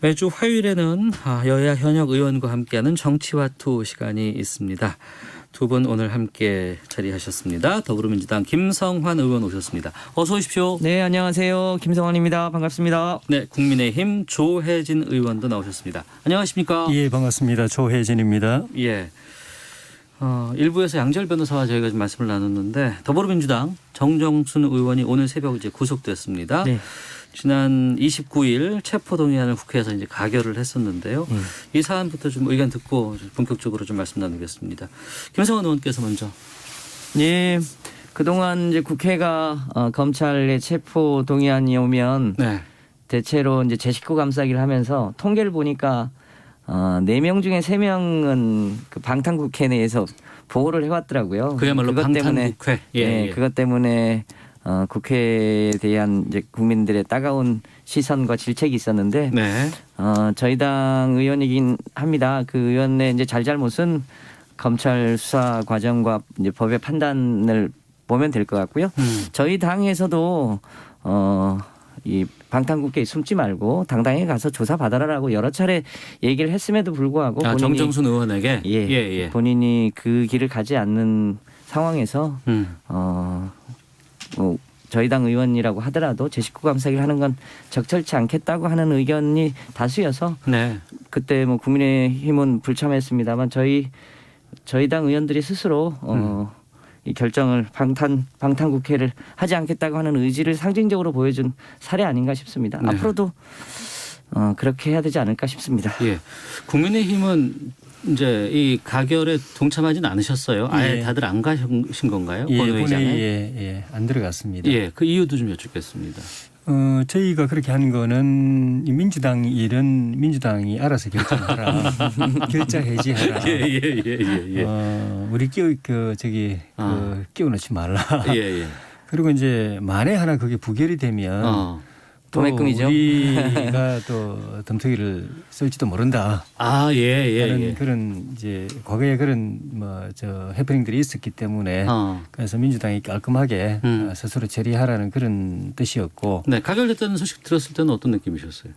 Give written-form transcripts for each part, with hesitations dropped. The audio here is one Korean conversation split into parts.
매주 화요일에는 여야 현역 의원과 함께하는 정치와투 시간이 있습니다. 두 분 오늘 함께 자리하셨습니다. 더불어민주당 김성환 의원 오셨습니다. 어서 오십시오. 네, 안녕하세요. 김성환입니다. 반갑습니다. 네, 국민의힘 조혜진 의원도 나오셨습니다. 안녕하십니까? 예, 반갑습니다. 조혜진입니다. 예. 일부에서 양지열 변호사와 저희가 좀 말씀을 나눴는데 더불어민주당 정정순 의원이 오늘 새벽 이제 구속됐습니다. 네. 지난 29일 체포동의안을 국회에서 이제 가결을 했었는데요. 이 사안부터 좀 의견 듣고 좀 본격적으로 좀 말씀 나누겠습니다. 김성환 의원께서 먼저. 예. 그동안 이제 국회가 검찰의 체포 동의안이 오면 네. 대체로 이제 제 식구 감싸기를 하면서 통계를 보니까 4명 중에 3명은 그 방탄국회 내에서 보호를 해왔더라고요. 그야말로 그것 때문에 방탄국회. 예. 그것 때문에 국회에 대한 이제 국민들의 따가운 시선과 질책이 있었는데 네. 저희 당 의원이긴 합니다. 그 의원의 이제 잘잘못은 검찰 수사 과정과 이제 법의 판단을 보면 될 것 같고요. 저희 당에서도 이 방탄국회에 숨지 말고 당당히 가서 조사 받아라라고 여러 차례 얘기를 했음에도 불구하고 본인이 정정순 의원에게 예. 본인이 그 길을 가지 않는 상황에서 저희 당 의원이라고 하더라도 제 식구 감싸기를 하는 건 적절치 않겠다고 하는 의견이 다수여서 네. 그때 뭐 국민의힘은 불참했습니다만 저희 당 의원들이 스스로 이 결정을 방탄국회를 하지 않겠다고 하는 의지를 상징적으로 보여준 사례 아닌가 싶습니다. 네. 앞으로도 그렇게 해야 되지 않을까 싶습니다. 예. 국민의힘은 이제 이 가결에 동참하지는 않으셨어요. 아예 예. 다들 안 가신 건가요? 예, 본회의장에? 안 들어갔습니다. 예. 그 이유도 좀 여쭙겠습니다. 저희가 그렇게 한 거는 이 민주당 일은 민주당이 알아서 결정하라, 결자 해지하라. 예. 우리 끼워넣지 말라. 예. 그리고 이제 만에 하나 그게 부결이 되면 또 도매금이죠. 우리가 또 덤터기를 쓸지도 모른다. 예. 그런 이제 과거에 그런 해프닝들이 있었기 때문에 그래서 민주당이 깔끔하게 스스로 처리하라는 그런 뜻이었고. 네, 가결됐다는 소식 들었을 때는 어떤 느낌이셨어요?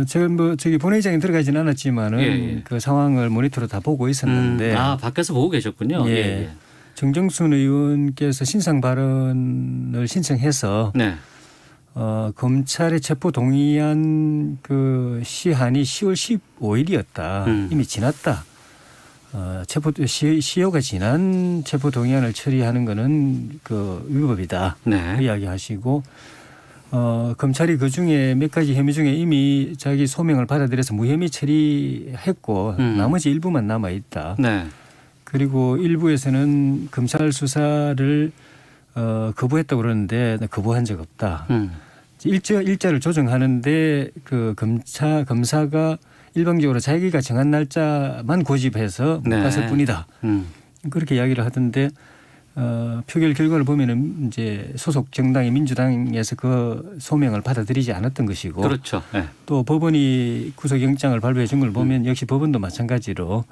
제가 본회의장에 들어가지는 않았지만은 예. 그 상황을 모니터로 다 보고 있었는데. 밖에서 보고 계셨군요. 예. 정정순 의원께서 신상 발언을 신청해서. 네. 검찰의 체포 동의안 그 시한이 10월 15일이었다. 이미 지났다. 시효가 지난 체포 동의안을 처리하는 것은 그 위법이다. 네. 그 이야기하시고 검찰이 그 중에 몇 가지 혐의 중에 이미 자기 소명을 받아들여서 무혐의 처리했고 나머지 일부만 남아 있다. 네. 그리고 일부에서는 검찰 수사를 거부했다고 그러는데 거부한 적 없다. 일자를 조정하는데 그 검사가 일방적으로 자기가 정한 날짜만 고집해서 못 갔을 뿐이다. 그렇게 이야기를 하던데 표결 결과를 보면은 이제 소속 정당이 민주당에서 그 소명을 받아들이지 않았던 것이고, 그렇죠. 네. 또 법원이 구속영장을 발부해 준 걸 보면 역시 법원도 마찬가지로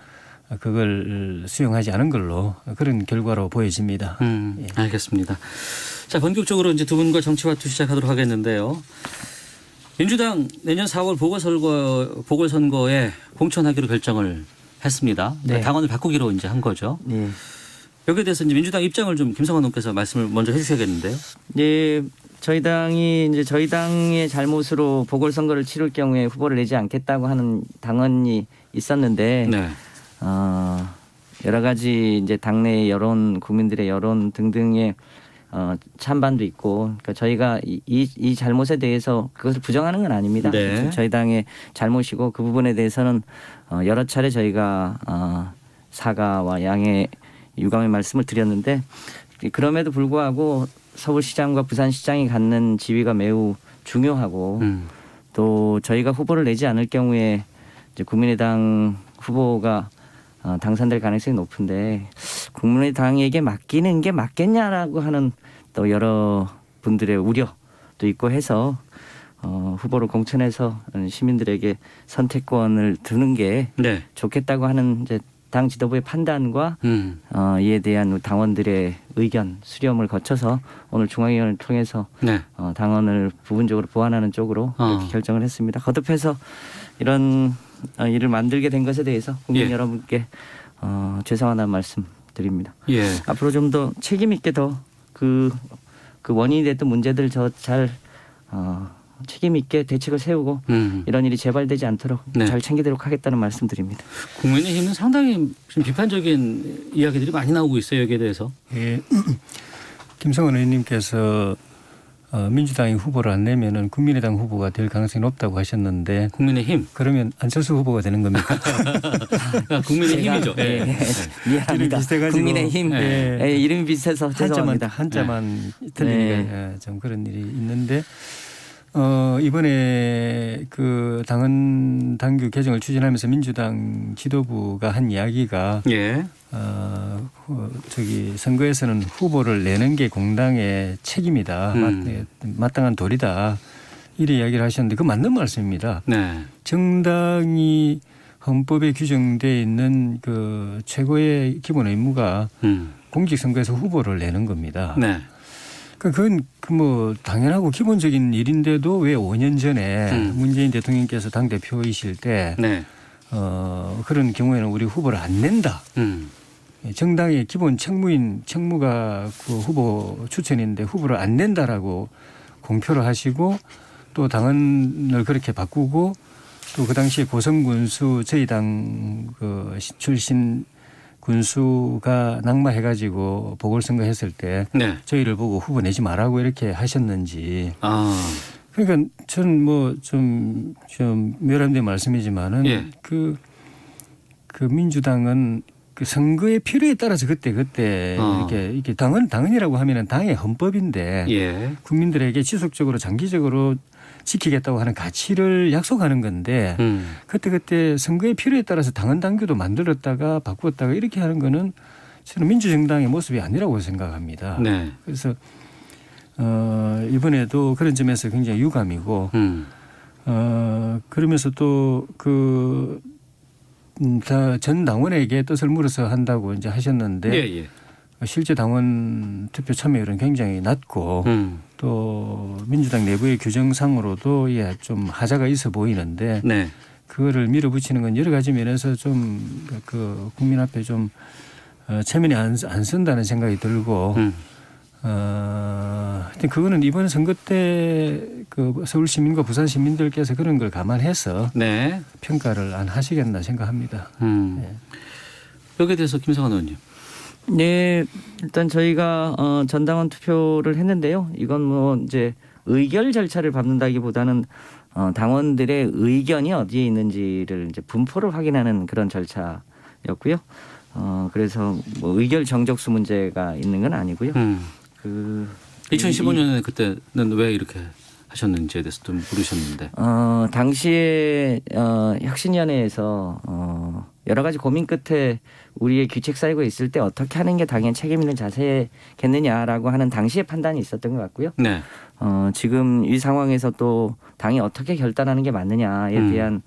그걸 수용하지 않은 걸로 그런 결과로 보여집니다. 예. 알겠습니다. 자, 본격적으로 이제 두 분과 정치와투 시작하도록 하겠는데요. 민주당 내년 4월 보궐선거에 공천하기로 결정을 했습니다. 네. 당원을 바꾸기로 이제 한 거죠. 네. 여기에 대해서 이제 민주당 입장을 좀 김성환 의원께서 말씀을 먼저 해주셔야겠는데요. 네, 저희 당의 잘못으로 보궐선거를 치를 경우에 후보를 내지 않겠다고 하는 당원이 있었는데, 네. 여러 가지 이제 당내 여론, 국민들의 여론 등등의 찬반도 있고, 그러니까 저희가 이 잘못에 대해서 그것을 부정하는 건 아닙니다. 네. 저희 당의 잘못이고 그 부분에 대해서는 여러 차례 저희가 사과와 양해 유감의 말씀을 드렸는데, 그럼에도 불구하고 서울시장과 부산시장이 갖는 지위가 매우 중요하고 또 저희가 후보를 내지 않을 경우에 이제 국민의당 후보가 당선될 가능성이 높은데 국민의당에게 맡기는 게 맞겠냐라고 하는 또 여러 분들의 우려도 있고 해서 후보를 공천해서 시민들에게 선택권을 두는 게 네. 좋겠다고 하는 이제 당 지도부의 판단과 이에 대한 당원들의 의견 수렴을 거쳐서 오늘 중앙위원회를 통해서 네. 당원을 부분적으로 보완하는 쪽으로 이렇게 결정을 했습니다. 거듭해서 이런 일을 만들게 된 것에 대해서 국민 예. 여러분께 죄송하다는 말씀 드립니다. 예. 앞으로 좀 더 책임 있게 더 그 원인이 됐던 문제들 잘 책임 있게 대책을 세우고 이런 일이 재발되지 않도록 네. 잘 챙기도록 하겠다는 말씀드립니다. 국민의힘은 상당히 좀 비판적인 이야기들이 많이 나오고 있어요. 여기에 대해서. 예. 김성원 의원님께서 민주당이 후보를 안 내면은 국민의당 후보가 될 가능성이 높다고 하셨는데 국민의힘. 그러면 안철수 후보가 되는 겁니까? 국민의힘이죠. 제가, 예. 미안합니다. 이름이 비슷해가지고. 국민의힘 예. 이름이 비슷해서 죄송합니다. 한자만 틀리니까 좀 그런 일이 있는데 이번에 그 당헌 당규 개정을 추진하면서 민주당 지도부가 한 이야기가 예. 저기 선거에서는 후보를 내는 게 공당의 책임이다. 마땅한 도리다. 이런 이야기를 하셨는데 그 맞는 말씀입니다. 네. 정당이 헌법에 규정되어 있는 그 최고의 기본 의무가 공직선거에서 후보를 내는 겁니다. 네. 그건 뭐 당연하고 기본적인 일인데도 왜 5년 전에 문재인 대통령께서 당 대표이실 때 네. 그런 경우에는 우리 후보를 안 낸다. 정당의 기본 책무가 그 후보 추천인데 후보를 안 낸다라고 공표를 하시고 또 당헌을 그렇게 바꾸고 또 그 당시에 고성군수 저희 당 그 출신 군수가 낙마해가지고 보궐선거 했을 때 네. 저희를 보고 후보 내지 말라고 이렇게 하셨는지. 그러니까 저는 뭐 좀 묘람된 말씀이지만은 예. 그 민주당은 그 선거의 필요에 따라서 그때 이렇게 당헌이라고 하면은 당의 헌법인데 예. 국민들에게 지속적으로 장기적으로 지키겠다고 하는 가치를 약속하는 건데 그때 선거의 필요에 따라서 당헌 당규도 만들었다가 바꾸었다가 이렇게 하는 거는 저는 민주정당의 모습이 아니라고 생각합니다. 네. 그래서 이번에도 그런 점에서 굉장히 유감이고 그러면서 또 전 당원에게 뜻을 물어서 한다고 이제 하셨는데 예, 예. 실제 당원 투표 참여율은 굉장히 낮고 또 민주당 내부의 규정상으로도 좀 하자가 있어 보이는데 네. 그거를 밀어붙이는 건 여러 가지 면에서 좀 그 국민 앞에 좀 체면이 안 쓴다는 생각이 들고 하여튼 그거는 이번 선거 때 그 서울 시민과 부산 시민들께서 그런 걸 감안해서 네. 평가를 안 하시겠나 생각합니다. 네. 여기에 대해서 김성환 의원님. 네, 일단 저희가 전당원 투표를 했는데요. 이건 뭐 이제 의결 절차를 밟는다기보다는 당원들의 의견이 어디에 있는지를 이제 분포를 확인하는 그런 절차였고요. 그래서 뭐 의결 정적수 문제가 있는 건 아니고요. 2015년에 그때는 왜 이렇게 하셨는지에 대해서 좀 물으셨는데. 당시에 혁신위원회에서 여러 가지 고민 끝에 우리의 규칙 쌓이고 있을 때 어떻게 하는 게 당연 책임 있는 자세겠느냐라고 하는 당시의 판단이 있었던 것 같고요. 네. 지금 이 상황에서 또 당이 어떻게 결단하는 게 맞느냐에 대한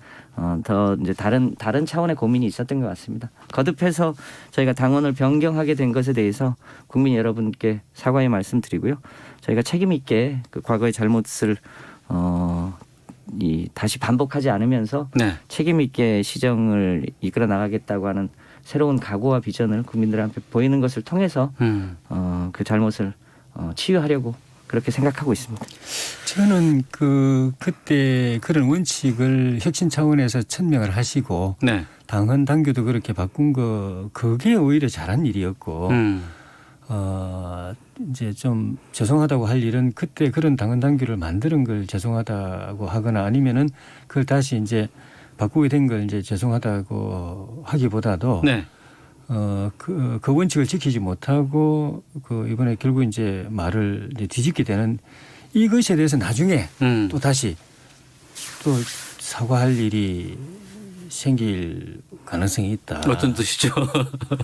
더 이제 다른 차원의 고민이 있었던 것 같습니다. 거듭해서 저희가 당원을 변경하게 된 것에 대해서 국민 여러분께 사과의 말씀드리고요. 저희가 책임 있게 그 과거의 잘못을 다시 반복하지 않으면서 네. 책임 있게 시정을 이끌어 나가겠다고 하는 새로운 각오와 비전을 국민들한테 보이는 것을 통해서 그 잘못을 치유하려고 그렇게 생각하고 있습니다. 저는 그때 그런 원칙을 혁신 차원에서 천명을 하시고 네. 당헌 당규도 그렇게 바꾼 그게 오히려 잘한 일이었고 이제 좀 죄송하다고 할 일은 그때 그런 당헌 당규를 만드는 걸 죄송하다고 하거나 아니면은 그걸 다시 이제 바꾸게 된 걸 이제 죄송하다고 하기보다도 네. 그 원칙을 지키지 못하고 이번에 결국 이제 말을 이제 뒤집게 되는 이것에 대해서 나중에 또 다시 또 사과할 일이 생길 가능성이 있다. 어떤 뜻이죠?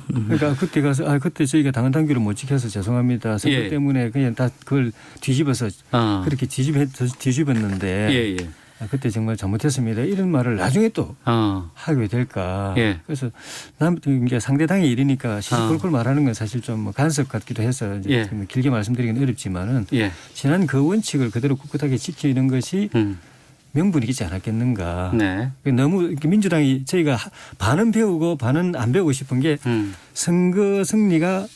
그러니까 그때 가서 그때 저희가 당헌 당규를 못 지켜서 죄송합니다. 선거 예. 때문에 그냥 다 그걸 뒤집어서 그렇게 뒤집었는데 예, 예. 그때 정말 잘못했습니다. 이런 말을 나중에 또 하게 될까. 예. 그래서 이게 상대당의 일이니까 시시콜콜 말하는 건 사실 좀뭐 간섭 같기도 해서 이제 예. 좀 길게 말씀드리기는 어렵지만은 예. 지난 그 원칙을 그대로 꿋꿋하게 지키는 것이 명분이 있지 않았겠는가. 네. 너무 이렇게 민주당이 저희가 반은 배우고 반은 안 배우고 싶은 게 선거 승리가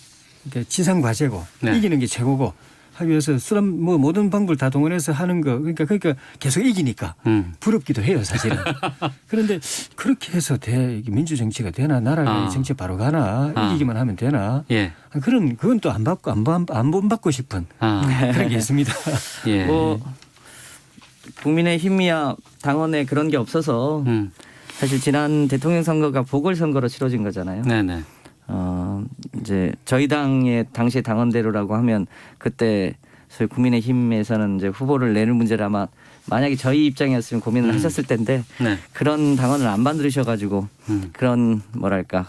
지상 과제고 네. 이기는 게 최고고 하기 위해서 뭐 모든 방법을 다 동원해서 하는 거 그러니까 계속 이기니까 부럽기도 해요 사실은. 그런데 그렇게 해서 이게 민주 정치가 되나 나라의 정치 바로 가나 이기기만 하면 되나 예. 그건 또 안 받고 안 본받고 싶은 그런 게 있습니다. 예. 뭐 국민의힘이야 당원에 그런 게 없어서 사실 지난 대통령 선거가 보궐선거로 치러진 거잖아요. 네네. 이제 저희 당의 당시 당원대로라고 하면 그때 소위 국민의힘에서는 이제 후보를 내는 문제를 아마 만약에 저희 입장이었으면 고민을 하셨을 텐데 네. 그런 당원을 안 만들으셔가지고 그런 뭐랄까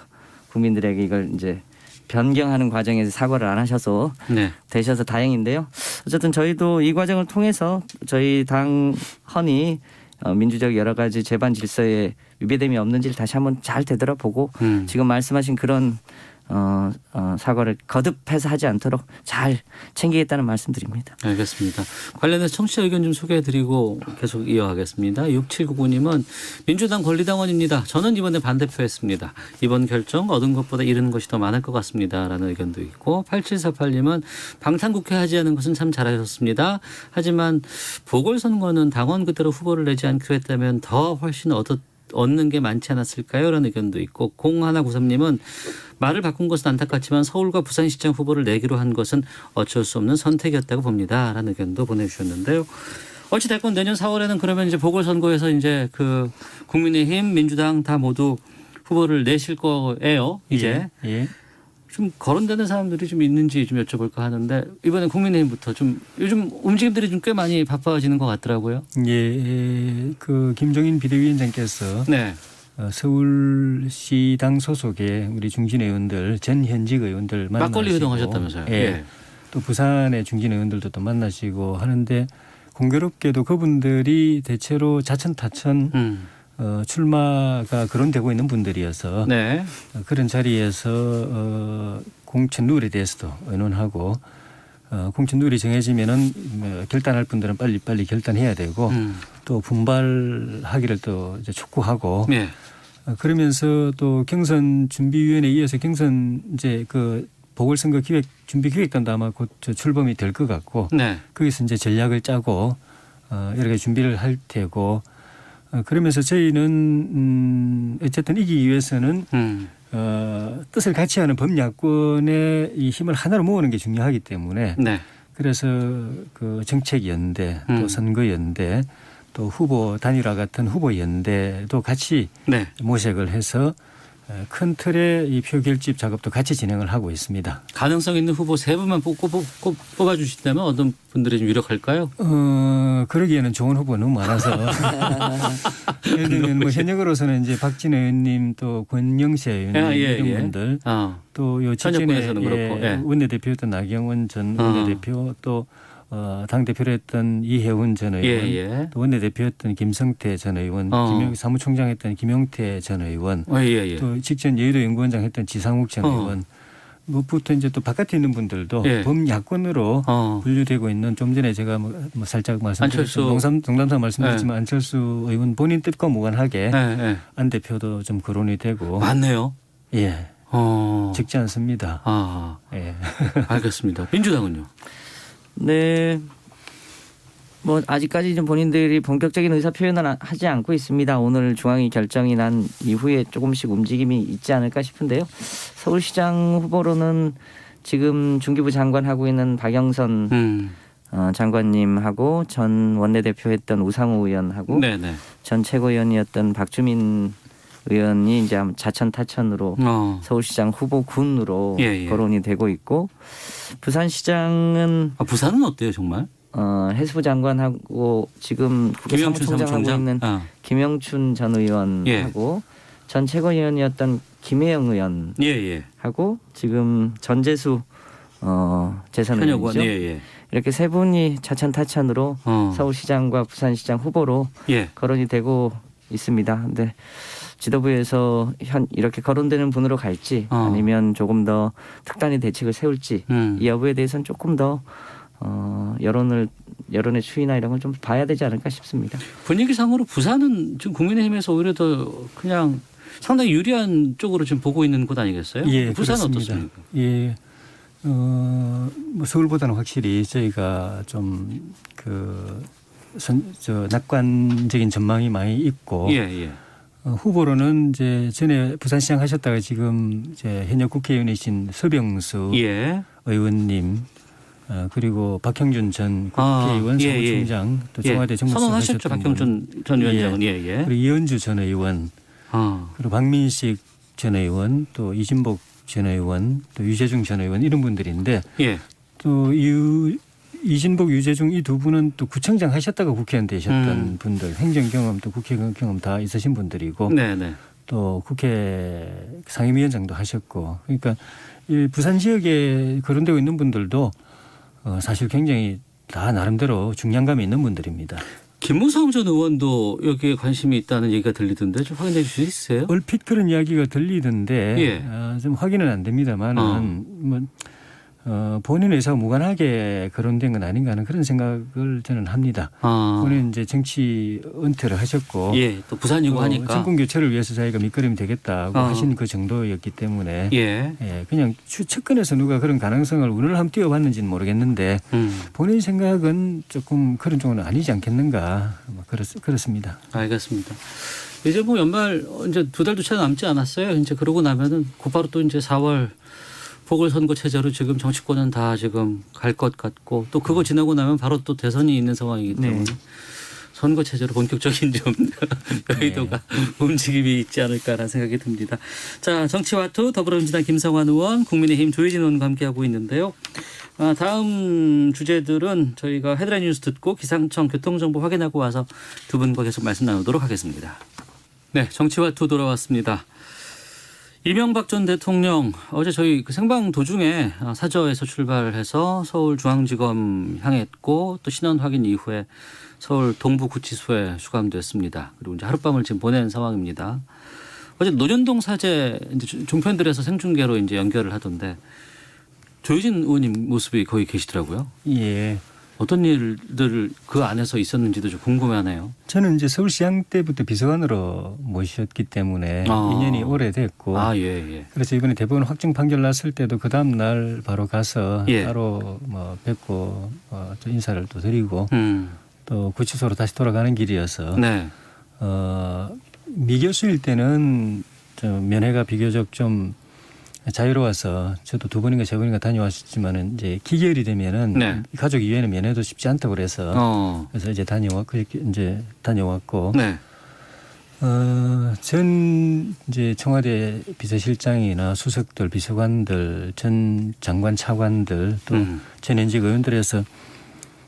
국민들에게 이걸 이제 변경하는 과정에서 사과를 안 하셔서 네. 되셔서 다행인데요. 어쨌든 저희도 이 과정을 통해서 저희 당헌이 민주적 여러 가지 재반 질서에 위배됨이 없는지를 다시 한번 잘 되돌아보고 지금 말씀하신 그런 사과를 거듭해서 하지 않도록 잘 챙기겠다는 말씀드립니다. 알겠습니다. 관련해서 청취자 의견 좀 소개해드리고 계속 이어가겠습니다. 6799님은 민주당 권리당원입니다. 저는 이번에 반대표했습니다. 이번 결정 얻은 것보다 잃은 것이 더 많을 것 같습니다. 라는 의견도 있고 8748님은 방탄국회 하지 않은 것은 참 잘하셨습니다. 하지만 보궐선거는 당원 그대로 후보를 내지 않기로 했다면 더 훨씬 얻는 게 많지 않았을까요? 라는 의견도 있고 0193님은 말을 바꾼 것은 안타깝지만 서울과 부산시장 후보를 내기로 한 것은 어쩔 수 없는 선택이었다고 봅니다. 라는 의견도 보내주셨는데요. 어찌됐건 내년 4월에는 그러면 이제 보궐선거에서 이제 그 국민의힘, 민주당 다 모두 후보를 내실 거예요. 이제. 예. 좀 거론되는 사람들이 좀 있는지 좀 여쭤볼까 하는데 이번에 국민의힘부터 좀 요즘 움직임들이 좀 꽤 많이 바빠지는 것 같더라고요. 예. 그 김종인 비대위원장께서 네. 서울시당 소속의 우리 중진 의원들 전 현직 의원들 만나시고 막걸리 회동하셨다면서요. 예. 예. 또 부산의 중진 의원들도 또 만나시고 하는데 공교롭게도 그분들이 대체로 자천타천 출마가 거론되고 있는 분들이어서 네. 그런 자리에서 공천 룰에 대해서도 의논하고 공천 룰이 정해지면은 결단할 분들은 빨리 결단해야 되고 또 분발하기를 또 이제 촉구하고 네. 그러면서 또 경선 준비위원회에 이어서 경선 이제 그 보궐선거 기획 준비 기획단도 아마 곧 출범이 될 것 같고 네. 거기서 이제 전략을 짜고 여러 가지 준비를 할 테고 그러면서 저희는 어쨌든 이기기 위해서는 뜻을 같이 하는 범야권의 이 힘을 하나로 모으는 게 중요하기 때문에 네. 그래서 그 정책 연대 또 선거 연대 또 후보 단일화 같은 후보 연대도 같이 네. 모색을 해서 큰 틀의 이 표 결집 작업도 같이 진행을 하고 있습니다. 가능성 있는 후보 3분만 뽑아주신다면 어떤 분들이 좀 유력할까요? 그러기에는 좋은 후보가 너무 많아서 예를 들면 뭐 현역으로서는 이제 박진 의원님 또 권영세 의원님 이런 분들 또 요 직전에 원내대표였던 나경원 전 원내대표 또 당대표를 했던 이혜훈 전 의원 또 원내대표였던 김성태 전 의원 사무총장 했던 김용태 전 의원 또 직전 여의도 연구원장 했던 지상욱 전 의원 무엇부터 이제 또 바깥에 있는 분들도 범야권으로 분류되고 있는 좀 전에 제가 뭐 살짝 말씀드렸던 농담삼 말씀드렸지만 안철수 의원 본인 뜻과 무관하게 안 대표도 좀 거론이 되고 맞네요. 예. 적지 않습니다. 예. 알겠습니다. 민주당은요? 네. 뭐 아직까지 좀 본인들이 본격적인 의사 표현을 하지 않고 있습니다. 오늘 중앙위 결정이 난 이후에 조금씩 움직임이 있지 않을까 싶은데요. 서울시장 후보로는 지금 중기부 장관 하고 있는 박영선 장관님하고 전 원내대표했던 우상호 의원하고 전 최고위원이었던 박주민 의원이 이제 자천타천으로 서울시장 후보군으로 거론이 되고 있고 부산시장은 부산은 어때요 정말? 해수부 장관하고 지금 국회 사무총장하고 있는 김영춘 전 의원하고 전 최고위원이었던 김혜영 의원하고 지금 전재수 재선의원이죠. 이렇게 세 분이 차천타천으로 서울시장과 부산시장 후보로 예. 거론이 되고 있습니다. 근데 지도부에서 이렇게 거론되는 분으로 갈지 아니면 조금 더 특단의 대책을 세울지 이 여부에 대해서는 조금 더 여론의 추이나 이런 걸 좀 봐야 되지 않을까 싶습니다. 분위기상으로 부산은 지금 국민의힘에서 오히려 더 그냥 상당히 유리한 쪽으로 지금 보고 있는 곳 아니겠어요? 예, 부산은 그렇습니다. 어떻습니까? 예, 뭐 서울보다는 확실히 저희가 좀 낙관적인 전망이 많이 있고 예. 후보로는 이제 전에 부산시장 하셨다가 지금 이제 현역 국회의원이신 서병수 예. 의원님 그리고 박형준 전 국회의원 사무총장 또 청와대 정무수석 선언하셨죠. 하셨던 박형준 전 위원장은. 예. 그리고 이현주 전 의원 그리고 박민식 전 의원 또 이진복 전 의원 또 유재중 전 의원 이런 분들인데 예. 또 이진복 유재중 이 두 분은 또 구청장 하셨다가 국회의원 되셨던 분들 행정 경험 또 국회 경험 다 있으신 분들이고 네네. 또 국회 상임위원장도 하셨고 그러니까 이 부산 지역에 거론되고 있는 분들도 사실 굉장히 다 나름대로 중량감이 있는 분들입니다. 김무성 전 의원도 여기에 관심이 있다는 얘기가 들리던데 좀 확인해 주실 수 있어요? 얼핏 그런 이야기가 들리던데 예. 좀 확인은 안 됩니다만은 뭐 본인 의사와 무관하게 거론된 건 아닌가 하는 그런 생각을 저는 합니다. 본인 이제 정치 은퇴를 하셨고 예, 또 부산이고 하니까 정권 교체를 위해서 자기가 밑거름이 되겠다고 하신 그 정도였기 때문에 예. 그냥 측근에서 누가 그런 가능성을 운을 한번 띄워봤는지는 모르겠는데 본인 생각은 조금 그런 쪽은 아니지 않겠는가 그렇습니다. 알겠습니다. 이제 뭐 연말 이제 2달도 채 남지 않았어요. 이제 그러고 나면은 곧바로 또 이제 4월 보궐선거 체제로 지금 정치권은 다 지금 갈 것 같고 또 그거 지나고 나면 바로 또 대선이 있는 상황이기 때문에 선거 체제로 본격적인 좀 여의도가 움직임이 있지 않을까라는 생각이 듭니다. 자, 정치와투 더불어민주당 김성환 의원, 국민의힘 조혜진 의원과 함께하고 있는데요. 다음 주제들은 저희가 헤드라인 뉴스 듣고 기상청 교통정보 확인하고 와서 두 분과 계속 말씀 나누도록 하겠습니다. 네, 정치와투 돌아왔습니다. 이명박 전 대통령 어제 저희 그 생방 도중에 사저에서 출발해서 서울중앙지검 향했고 또 신원 확인 이후에 서울 동부구치소에 수감됐습니다. 그리고 이제 하룻밤을 지금 보낸 상황입니다. 어제 논현동 사제 이제 종편들에서 생중계로 이제 연결을 하던데 조혜진 의원님 모습이 거기 계시더라고요. 예. 어떤 일들 그 안에서 있었는지도 좀 궁금하네요. 저는 이제 서울시장 때부터 비서관으로 모셨기 때문에 인연이 오래됐고 예. 그래서 이번에 대법원 확정 판결 났을 때도 그 다음 날 바로 가서 바로 뭐 뵙고 또 인사를 또 드리고 또 구치소로 다시 돌아가는 길이어서 미 교수일 때는 좀 면회가 비교적 좀 자유로워서 저도 2번인가 3번인가 다녀왔지만은 이제 기결이 되면은 가족 이외에는 면회도 쉽지 않다고 그래서 이제 다녀왔고 전 이제 청와대 비서실장이나 수석들, 비서관들, 전 장관 차관들 또 전 현직 의원들에서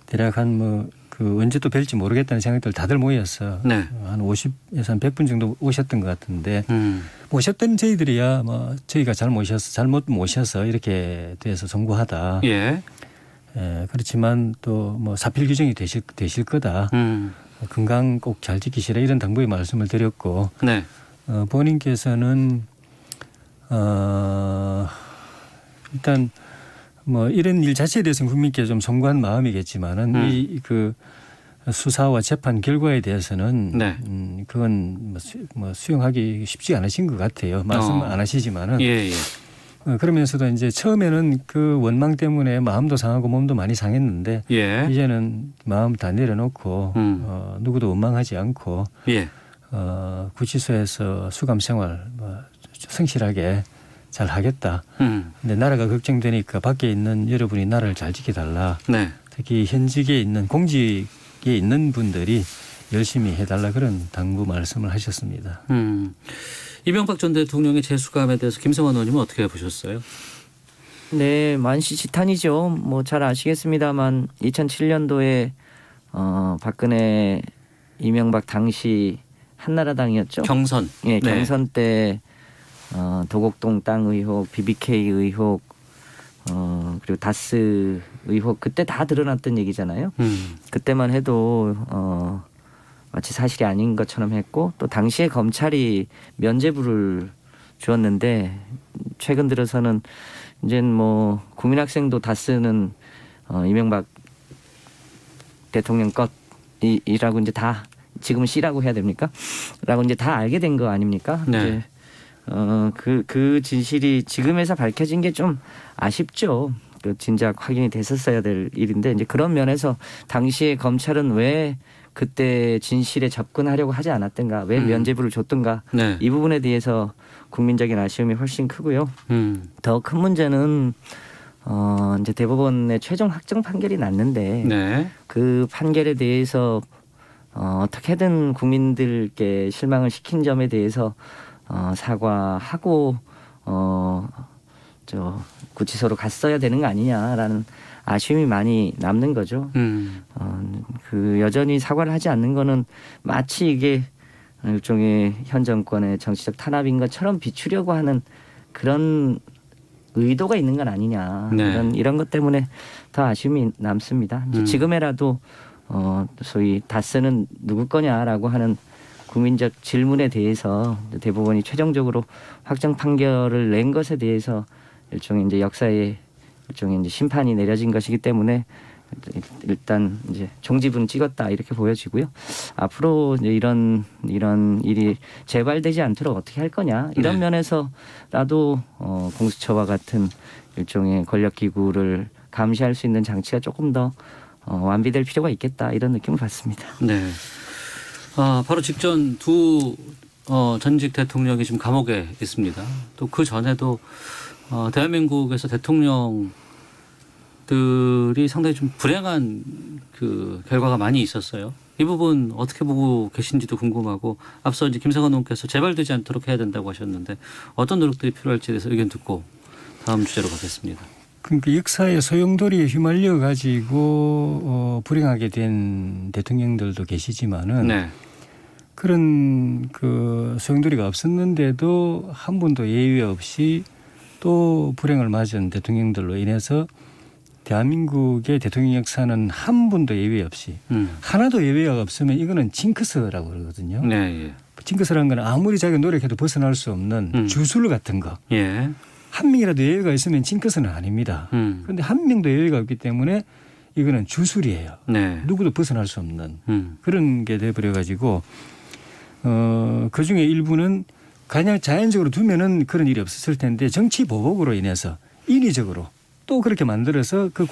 대략 한 언제 또 뵐지 모르겠다는 생각들 다들 모여서 한 50에서 한 100분 정도 오셨던 것 같은데 모셨던 저희들이야 뭐 저희가 잘못 모셔서 이렇게 돼서 송구하다. 그렇지만 또 뭐 사필 규정이 되실 거다. 건강 꼭 잘 지키시라 이런 당부의 말씀을 드렸고 본인께서는 일단 뭐 이런 일 자체에 대해서는 국민께 좀 송구한 마음이겠지만은 이 수사와 재판 결과에 대해서는 그건 뭐 수용하기 쉽지 않으신 것 같아요. 말씀 안 하시지만은 그러면서도 이제 처음에는 그 원망 때문에 마음도 상하고 몸도 많이 상했는데 이제는 마음 다 내려놓고 누구도 원망하지 않고 구치소에서 수감 생활 성실하게 잘 하겠다. 근데 나라가 걱정되니까 밖에 있는 여러분이 나라를 잘 지켜달라. 특히 현직에 있는 공직에 있는 분들이 열심히 해달라 그런 당부 말씀을 하셨습니다. 이명박 전 대통령의 재수감에 대해서 김성환 의원님은 어떻게 보셨어요? 네, 만시지탄이죠. 뭐 잘 아시겠습니다만 2007년도에 박근혜 이명박 당시 한나라당이었죠. 경선. 경선 때 도곡동 땅 의혹, BBK 의혹, 그리고 다스 의혹 그때 다 드러났던 얘기잖아요. 그때만 해도 마치 사실이 아닌 것처럼 했고 또 당시에 검찰이 면죄부를 주었는데 최근 들어서는 이제는 뭐 국민학생도 다 쓰는 이명박 대통령 것이라고 이제 다 지금은 C라고 해야 됩니까? 라고 이제 다 알게 된 거 아닙니까? 네. 이제 그 진실이 지금에서 밝혀진 게 좀 아쉽죠. 그 진작 확인이 됐었어야 될 일인데 이제 그런 면에서 당시에 검찰은 왜 그때 진실에 접근하려고 하지 않았던가, 왜 면죄부를 줬던가 네. 이 부분에 대해서 국민적인 아쉬움이 훨씬 크고요. 더 큰 문제는 이제 대법원의 최종 확정 판결이 났는데 네. 그 판결에 대해서 어떻게든 국민들께 실망을 시킨 점에 대해서 사과하고 구치소로 갔어야 되는 거 아니냐라는 아쉬움이 많이 남는 거죠. 그 여전히 사과를 하지 않는 거는 마치 이게 일종의 현 정권의 정치적 탄압인 것처럼 비추려고 하는 그런 의도가 있는 건 아니냐. 네. 이런 것 때문에 더 아쉬움이 남습니다. 이제 지금에라도 소위 다스는 누구 거냐라고 하는 국민적 질문에 대해서 대법원이 최종적으로 확정 판결을 낸 것에 대해서 일종의 이제 역사의 일종의 이제 심판이 내려진 것이기 때문에 일단 이제 종지부는 찍었다 이렇게 보여지고요. 앞으로 이제 이런 일이 재발되지 않도록 어떻게 할 거냐 이런 네. 면에서라도 공수처와 같은 일종의 권력기구를 감시할 수 있는 장치가 조금 더 완비될 필요가 있겠다 이런 느낌을 받습니다. 네. 바로 직전 두 전직 대통령이 지금 감옥에 있습니다. 또 그 전에도 대한민국에서 대통령들이 상당히 좀 불행한 그 결과가 많이 있었어요. 이 부분 어떻게 보고 계신지도 궁금하고 앞서 이제 김성환 의원께서 재발되지 않도록 해야 된다고 하셨는데 어떤 노력들이 필요할지에 대해서 의견 듣고 다음 주제로 가겠습니다. 그러니까 역사의 소용돌이에 휘말려 가지고 불행하게 된 대통령들도 계시지만은 네. 그런 그 소용돌이가 없었는데도 한 분도 예외 없이 또 불행을 맞은 대통령들로 인해서 대한민국의 대통령 역사는 한 분도 예외 없이 하나도 예외가 없으면 이거는 징크스라고 그러거든요. 네. 예. 징크스라는 건 아무리 자기가 노력해도 벗어날 수 없는 주술 같은 거. 예. 한 명이라도 예외가 있으면 징크스는 아닙니다. 그런데 한 명도 예외가 없기 때문에 이거는 주술이에요. 네. 누구도 벗어날 수 없는 그런 게 돼버려 가지고 그중에 일부는 그냥 자연적으로 두면은 그런 일이 없었을 텐데 정치 보복으로 인해서 인위적으로 또 그렇게 만들어서 그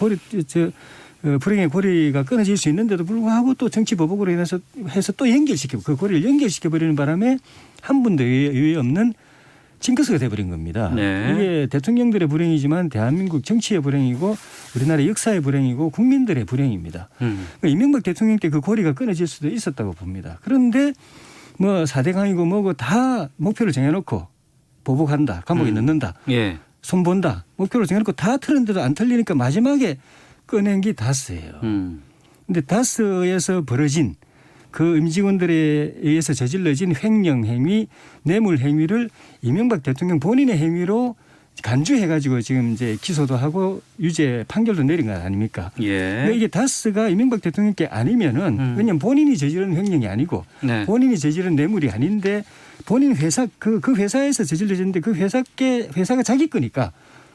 불행의 고리가 끊어질 수 있는데도 불구하고 또 정치 보복으로 인해서 해서 또 연결시키고 그 고리를 연결시켜 버리는 바람에 한 분도 예외 없는 징크스가 돼버린 겁니다. 네. 이게 대통령들의 불행이지만 대한민국 정치의 불행이고 우리나라 역사의 불행이고 국민들의 불행입니다. 그러니까 이명박 대통령 때 그 고리가 끊어질 수도 있었다고 봅니다. 그런데 뭐 4대 강이고 뭐고 다 목표를 정해놓고 보복한다. 감옥에 넣는다. 예. 손본다. 목표를 정해놓고 다 틀었는데도 안 틀리니까 마지막에 꺼낸 게 다스예요. 그런데 다스에서 벌어진 그 임직원들에 의해서 저질러진 횡령 행위, 뇌물 행위를 이명박 대통령 본인의 행위로 간주해가지고 지금 이제 기소도 하고 유죄 판결도 내린 거 아닙니까? 예. 그러니까 이게 다스가 이명박 대통령께 아니면은 왜냐하면 본인이 저지른 횡령이 아니고 네. 본인이 저지른 뇌물이 아닌데 본인 회사 그 회사에서 저질러졌는데 그 회사가 자기 거니까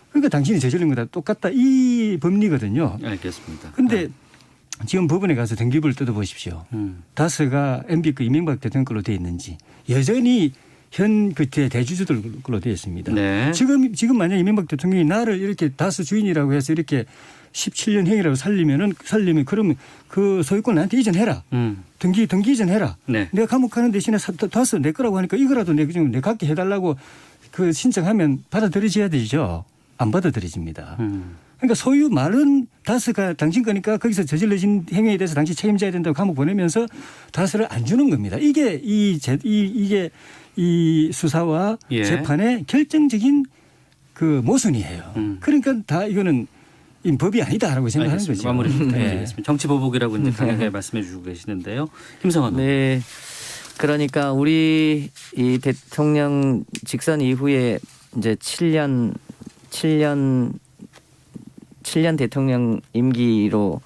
그러니까 당신이 저지른 거다 똑같다 이 법리거든요. 알겠습니다. 그런데 지금 법원에 가서 등기부를 뜯어보십시오. 다스가 MB 그 이명박 대통령 걸로 되어 있는지 여전히 현 그 대주주들 걸로 되어 있습니다. 네. 지금 만약 이명박 대통령이 나를 이렇게 다스 주인이라고 해서 이렇게 17년형이라고 살리면 그러면 그 소유권 나한테 이전해라. 등기 이전해라. 네. 내가 감옥 가는 대신에 다스 내 거라고 하니까 이거라도 내 갖게 해달라고 그 신청하면 받아들여져야 되죠. 안 받아들여집니다. 그러니까 소유 말은 다스가 당신 거니까 거기서 저질러진 행위에 대해서 당신 책임져야 된다고 감옥 보내면서 다스를 안 주는 겁니다. 이게 이 수사와 예. 재판의 결정적인 그 모순이에요. 그러니까 다 이거는 법이 아니다라고 생각하는 알겠습니다. 거죠. 마무리 좀 네. 부탁드리겠습니다. 정치 보복이라고 이제 강하게 말씀해 주고 계시는데요. 김성환 의원. 네. 그러니까 우리 이 대통령 직선 이후에 이제 7년 7년 대통령 임기로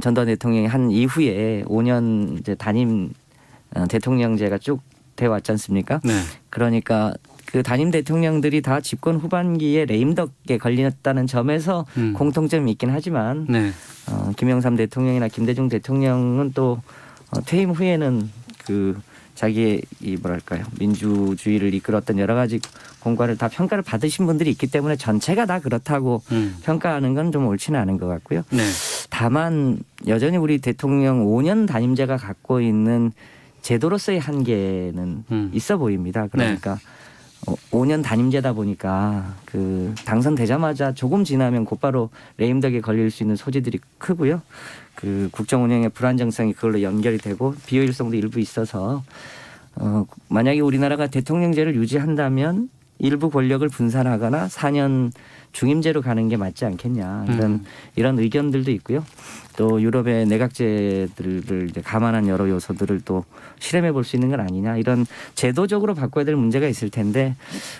전두환 대통령이 한 이후에 5년 이제 단임 대통령제가 쭉 돼 왔지 않습니까? 네. 그러니까 그 단임 대통령들이 다 집권 후반기에 레임덕에 걸렸다는 점에서 공통점이 있긴 하지만 네. 김영삼 대통령이나 김대중 대통령은 또 퇴임 후에는 그 자기의 이 뭐랄까요 민주주의를 이끌었던 여러 가지 공과를 다 평가를 받으신 분들이 있기 때문에 전체가 다 그렇다고 평가하는 건 좀 옳지는 않은 것 같고요. 네. 다만 여전히 우리 대통령 5년 단임제가 갖고 있는 제도로서의 한계는 있어 보입니다. 그러니까 5년 단임제다 보니까 그 당선되자마자 조금 지나면 곧바로 레임덕에 걸릴 수 있는 소지들이 크고요. 그 국정 운영의 불안정성이 그걸로 연결이 되고 비효율성도 일부 있어서 만약에 우리나라가 대통령제를 유지한다면 일부 권력을 분산하거나 4년 중임제로 가는 게 맞지 않겠냐 이런 의견들도 있고요. 또 유럽의 내각제들을 이제 감안한 여러 요소들을 또 실험해 볼 수 있는 건 아니냐 이런 제도적으로 바꿔야 될 문제가 있을 텐데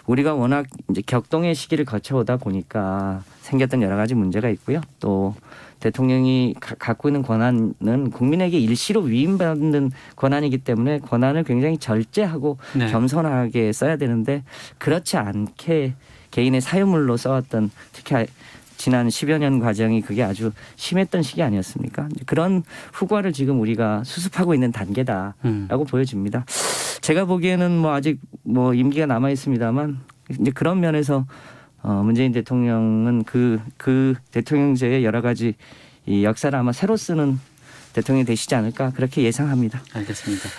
우리가 워낙 이제 격동의 시기를 거쳐오다 보니까 생겼던 여러 가지 문제가 있고요. 또 대통령이 갖고 있는 권한은 국민에게 일시로 위임받는 권한이기 때문에 권한을 굉장히 절제하고 네. 겸손하게 써야 되는데 그렇지 않게 개인의 사유물로 써왔던 특히 지난 10여 년 과정이 그게 아주 심했던 시기 아니었습니까? 그런 후과를 지금 우리가 수습하고 있는 단계다라고 보여집니다. 제가 보기에는 뭐 아직 뭐 임기가 남아 있습니다만 이제 그런 면에서 문재인 대통령은 그 대통령제의 여러 가지 이 역사를 아마 새로 쓰는 대통령이 되시지 않을까 그렇게 예상합니다. 알겠습니다.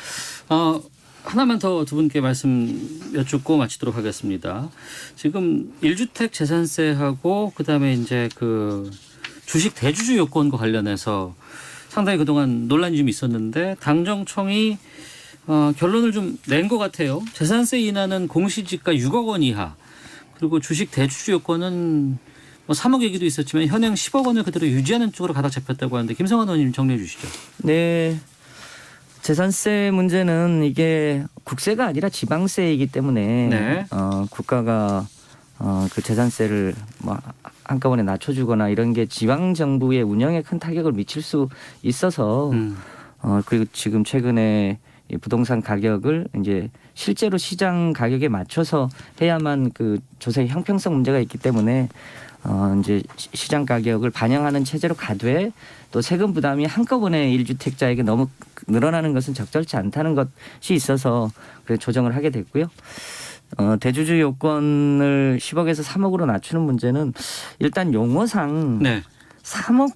하나만 더 두 분께 말씀 여쭙고 마치도록 하겠습니다. 지금 1주택 재산세하고 그다음에 이제 그 주식 대주주 요건과 관련해서 상당히 그동안 논란이 좀 있었는데 당정청이 결론을 좀 낸 것 같아요. 재산세 인하는 공시지가 6억 원 이하 그리고 주식 대주주 요건은 뭐 3억 얘기도 있었지만 현행 10억 원을 그대로 유지하는 쪽으로 가닥 잡혔다고 하는데 김성환 의원님 정리해 주시죠. 네. 재산세 문제는 이게 국세가 아니라 지방세이기 때문에 네. 국가가 그 재산세를 뭐 한꺼번에 낮춰주거나 이런 게 지방 정부의 운영에 큰 타격을 미칠 수 있어서 그리고 지금 최근에 이 부동산 가격을 이제 실제로 시장 가격에 맞춰서 해야만 그 조세의 형평성 문제가 있기 때문에 이제 시장 가격을 반영하는 체제로 가되 또 세금 부담이 한꺼번에 1주택자에게 너무 늘어나는 것은 적절치 않다는 것이 있어서 그래서 조정을 하게 됐고요. 대주주 요건을 10억에서 3억으로 낮추는 문제는 일단 용어상 네. 3억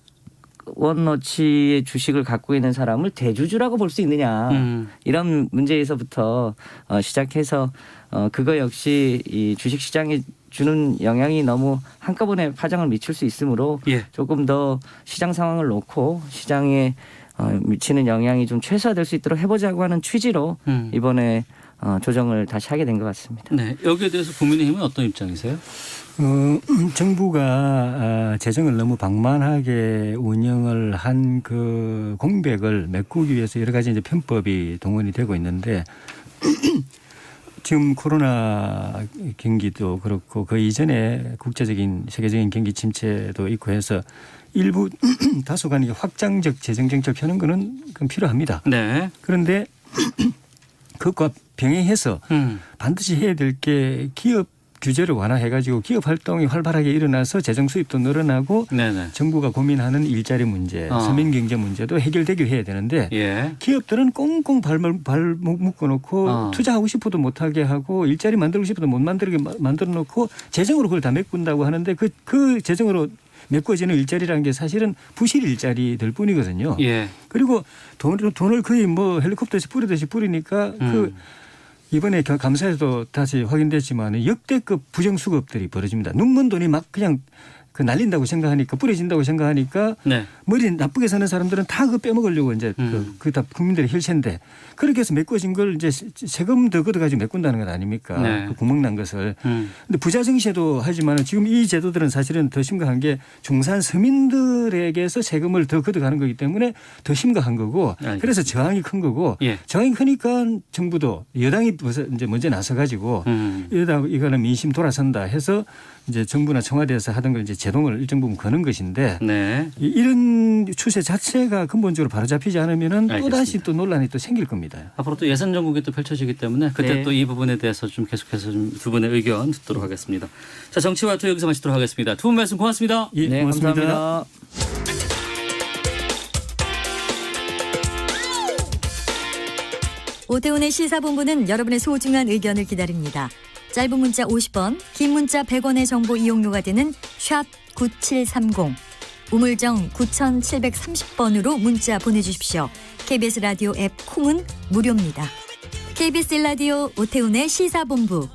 원어치의 주식을 갖고 있는 사람을 대주주라고 볼 수 있느냐 이런 문제에서부터 시작해서 그거 역시 이 주식시장에 주는 영향이 너무 한꺼번에 파장을 미칠 수 있으므로 예. 조금 더 시장 상황을 놓고 시장에 미치는 영향이 좀 최소화될 수 있도록 해보자고 하는 취지로 이번에 조정을 다시 하게 된 것 같습니다. 네, 여기에 대해서 국민의힘은 어떤 입장이세요? 정부가 재정을 너무 방만하게 운영을 한 그 공백을 메꾸기 위해서 여러 가지 이제 편법이 동원이 되고 있는데 지금 코로나 경기도 그렇고 그 이전에 국제적인 세계적인 경기 침체도 있고 해서 일부 다소간 확장적 재정정책 하는 거는 그건 필요합니다. 네. 그런데 그것과 병행해서 반드시 해야 될 게 기업 규제를 완화해가지고 기업 활동이 활발하게 일어나서 재정 수입도 늘어나고 네네. 정부가 고민하는 일자리 문제, 서민 경제 문제도 해결되게 해야 되는데 예. 기업들은 꽁꽁 발목 묶어놓고 투자하고 싶어도 못하게 하고 일자리 만들고 싶어도 못 만들게 만들어놓고 재정으로 그걸 다 메꾼다고 하는데 그 재정으로 메꿔지는 일자리라는 게 사실은 부실 일자리들 뿐이거든요. 예. 그리고 돈을 거의 뭐 헬리콥터에서 뿌리듯이 뿌리니까 이번에 감사에도 다시 확인됐지만 역대급 부정수급들이 벌어집니다. 눈먼 돈이 막 그냥 그 날린다고 생각하니까 뿌려진다고 생각하니까 네. 머리 나쁘게 사는 사람들은 다 그거 빼먹으려고 이제 그 다 국민들의 혈세인데 그렇게 해서 메꿔진 걸 이제 세금 더 걷어가지고 메꾼다는 것 아닙니까? 네. 그 구멍난 것을. 근데 부자정시에도 하지만 지금 이 제도들은 사실은 더 심각한 게 중산 서민들에게서 세금을 더 걷어가는 거기 때문에 더 심각한 거고 알겠습니다. 그래서 저항이 큰 거고 예. 저항이 크니까 정부도 여당이 이제 먼저 나서 가지고 이러다 이거는 민심 돌아선다 해서 이제 정부나 청와대에서 하던 걸 이제 제동을 일정 부분 거는 것인데 네. 이런 추세 자체가 근본적으로 바로잡히지 않으면은 또 알겠습니다. 다시 또 논란이 또 생길 겁니다. 앞으로 또 예산 전국이 또 펼쳐지기 때문에 그때 네. 또 이 부분에 대해서 좀 계속해서 좀 두 분의 의견 듣도록 하겠습니다. 자, 정치와투 여기서 마치도록 하겠습니다. 두 분 말씀 고맙습니다. 예, 네, 고맙습니다. 감사합니다. 오태훈의 시사본부는 여러분의 소중한 의견을 기다립니다. 짧은 문자 50원, 긴 문자 100원의 정보 이용료가 되는 샵 9730, 우물정 9730번으로 문자 보내주십시오. KBS 라디오 앱 콩은 무료입니다. KBS 라디오 오태훈의 시사본부.